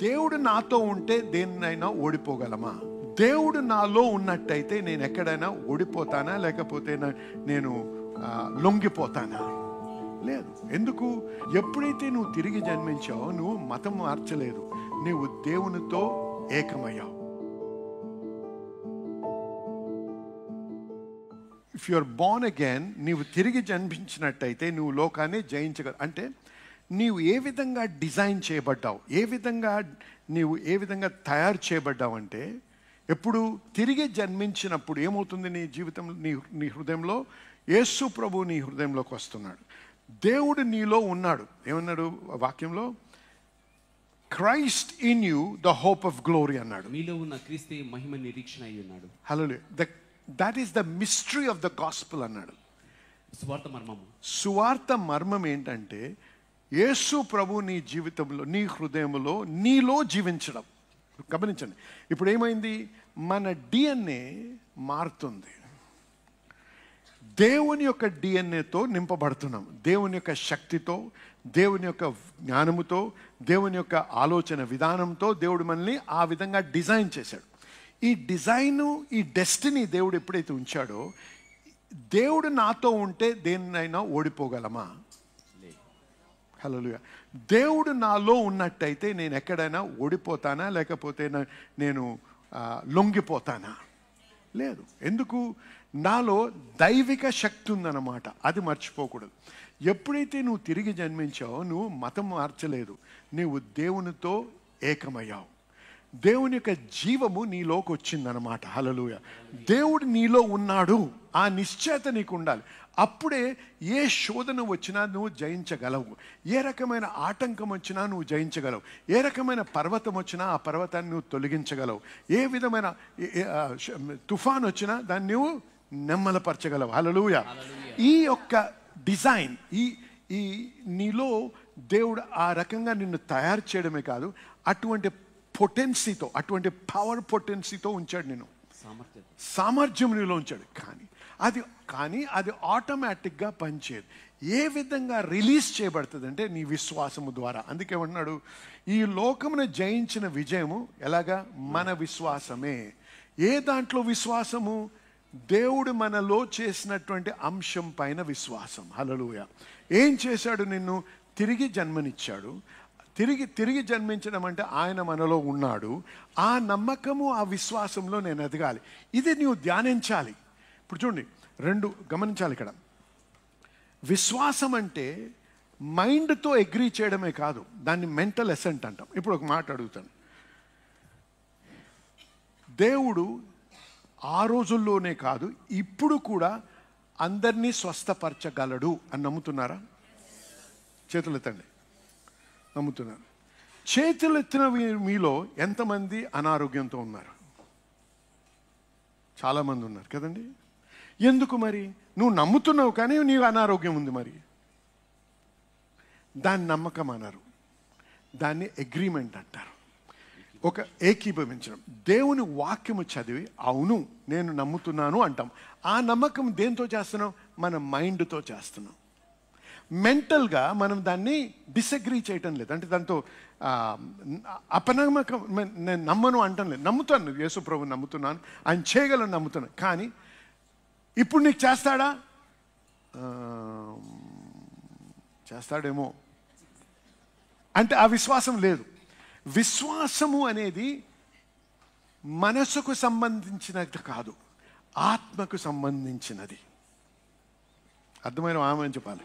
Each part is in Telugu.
దేవుడు నాతో ఉంటే దేన్నైనా ఓడిపోగలమా? దేవుడు నాలో ఉన్నట్టయితే నేను ఎక్కడైనా ఓడిపోతానా, లేకపోతే నేను లొంగిపోతానా? లేదు. ఎందుకు? ఎప్పుడైతే నువ్వు తిరిగి జన్మించావో నువ్వు మతం మార్చలేదు, నువ్వు దేవునితో ఏకమయ్యావు. If you are born again, నీవు తిరిగి జన్మించినట్టయితే నువ్వు లోకాన్ని జయించగలవు. అంటే నీవు ఏ విధంగా డిజైన్ చేయబడ్డావు, ఏ విధంగా తయారు చేయబడ్డావు అంటే, ఎప్పుడు తిరిగి జన్మించినప్పుడు ఏమవుతుంది నీ జీవితంలో, నీ హృదయంలో యేసు ప్రభు నీ హృదయంలోకి వస్తున్నాడు. దేవుడు నీలో ఉన్నాడు. ఏమన్నాడు వాక్యంలో? Christ in you the hope of glory అన్నాడు. మీలో ఉన్న క్రీస్తు మహిమ నిరీక్షణ అయి ఉన్నాడు. Hallelujah. That is the mystery of the gospel అన్నాడు. సువార్త మర్మము. సువార్త మర్మం ఏంటంటే యేసు ప్రభు నీ జీవితంలో, నీ హృదయంలో, నీలో జీవించడం. గమనించండి, ఇప్పుడు ఏమైంది? మన డిఎన్ఏ మారుతుంది. దేవుని యొక్క డిఎన్ఏతో నింపబడుతున్నాం. దేవుని యొక్క శక్తితో, దేవుని యొక్క జ్ఞానముతో, దేవుని యొక్క ఆలోచన విధానంతో దేవుడు మనల్ని ఆ విధంగా డిజైన్ చేశాడు. ఈ డిజైను, ఈ డెస్టినీ దేవుడు ఎప్పుడైతే ఉంచాడో, దేవుడు నాతో ఉంటే దేన్నైనా ఓడిపోగలమా? హల్లెలూయా. దేవుడు నాలో ఉన్నట్టయితే నేను ఎక్కడైనా ఓడిపోతానా, లేకపోతే నేను లొంగిపోతానా? లేదు. ఎందుకు? నాలో దైవిక శక్తి ఉందన్నమాట. అది మర్చిపోకూడదు. ఎప్పుడైతే నువ్వు తిరిగి జన్మించావో నువ్వు మతం మార్చలేదు, నువ్వు దేవునితో ఏకమయ్యావు. దేవుని యొక్క జీవము నీలోకి వచ్చిందనమాట. హల్లెలూయా. దేవుడు నీలో ఉన్నాడు, ఆ నిశ్చయత నీకు ఉండాలి. అప్పుడే ఏ శోధన వచ్చినా నువ్వు జయించగలవు. ఏ రకమైన ఆటంకం వచ్చినా నువ్వు జయించగలవు. ఏ రకమైన పర్వతం వచ్చినా ఆ పర్వతాన్ని నువ్వు తొలగించగలవు. ఏ విధమైన తుఫాన్ వచ్చినా దాన్ని నువ్వు నెమ్మలపరచగలవు. హల్లెలూయా. ఈ యొక్క డిజైన్, ఈ నీలో దేవుడు ఆ రకంగా నిన్ను తయారు చేయడమే కాదు, అటువంటి పొటెన్సీతో, అటువంటి పవర్ పొటెన్సీతో ఉంచాడు నిన్ను. సామర్థ్యం నీలో ఉంచాడు. కానీ అది ఆటోమేటిక్గా పనిచేయదు. ఏ విధంగా రిలీజ్ చేయబడుతుంది అంటే నీ విశ్వాసము ద్వారా. అందుకే అన్నాడు, ఈ లోకమును జయించిన విజయము ఎలాగా? మన విశ్వాసమే. ఏ దాంట్లో విశ్వాసము? దేవుడు మనలో చేసినటువంటి అంశం పైన విశ్వాసం. హల్లెలూయా. ఏం చేశాడు? నిన్ను తిరిగి జన్మనిచ్చాడు. తిరిగి జన్మించడం అంటే ఆయన మనలో ఉన్నాడు. ఆ నమ్మకము, ఆ విశ్వాసంలో నేను ఎదగాలి. ఇది నీవు ధ్యానించాలి. ఇప్పుడు చూడండి, రెండు గమనించాలి ఇక్కడ. విశ్వాసం అంటే మైండ్తో అగ్రీ చేయడమే కాదు, దాన్ని మెంటల్ అసెంట్ అంటాం. ఇప్పుడు ఒక మాట అడుగుతాను. దేవుడు ఆ రోజుల్లోనే కాదు, ఇప్పుడు కూడా అందరినీ స్వస్థపరచగలడు అని నమ్ముతున్నారా? చేతులు ఎత్తండి. నమ్ముతున్నారు. చేతులు ఎత్తిన మీలో ఎంతమంది అనారోగ్యంతో ఉన్నారు? చాలామంది ఉన్నారు కదండి. ఎందుకు మరి? నువ్వు నమ్ముతున్నావు కానీ నీకు అనారోగ్యం ఉంది. మరి దాన్ని నమ్మకం అన్నారు, దాన్ని అగ్రిమెంట్ అంటారు. ఒక ఏకీభవించడం. దేవుని వాక్యము చదివి అవును నేను నమ్ముతున్నాను అంటాం. ఆ నమ్మకం దేంతో చేస్తున్నాం? మన మైండ్తో చేస్తున్నాం. మెంటల్గా మనం దాన్ని డిసగ్రీ చేయటం లేదు. అంటే దాంతో అపనమ్మకం, నేను నమ్మను అంటం లేదు. నమ్ముతాను, యేసు ప్రభువుని నమ్ముతున్నాను, ఆయన చేయగలను నమ్ముతున్నాను. కానీ ఇప్పుడు నీకు చేస్తాడా? చేస్తాడేమో అంటే ఆ విశ్వాసం లేదు. విశ్వాసము అనేది మనసుకు సంబంధించినది కాదు, ఆత్మకు సంబంధించినది. అర్థమైన ఆమె అని చెప్పాలి.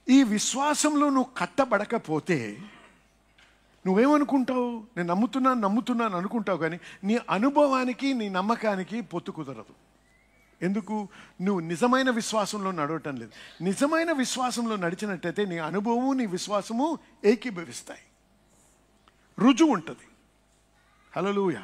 ఈ విశ్వాసంలో నువ్వు కట్టబడకపోతే నువ్వేమనుకుంటావు? నేను నమ్ముతున్నాను అనుకుంటావు, కానీ నీ అనుభవానికి, నీ నమ్మకానికి పొత్తు కుదరదు. ఎందుకు? నువ్వు నిజమైన విశ్వాసంలో నడవటం లేదు. నిజమైన విశ్వాసంలో నడిచినట్టయితే నీ అనుభవము, నీ విశ్వాసము ఏకీభవిస్తాయి, రుజువు ఉంటుంది. హల్లెలూయా.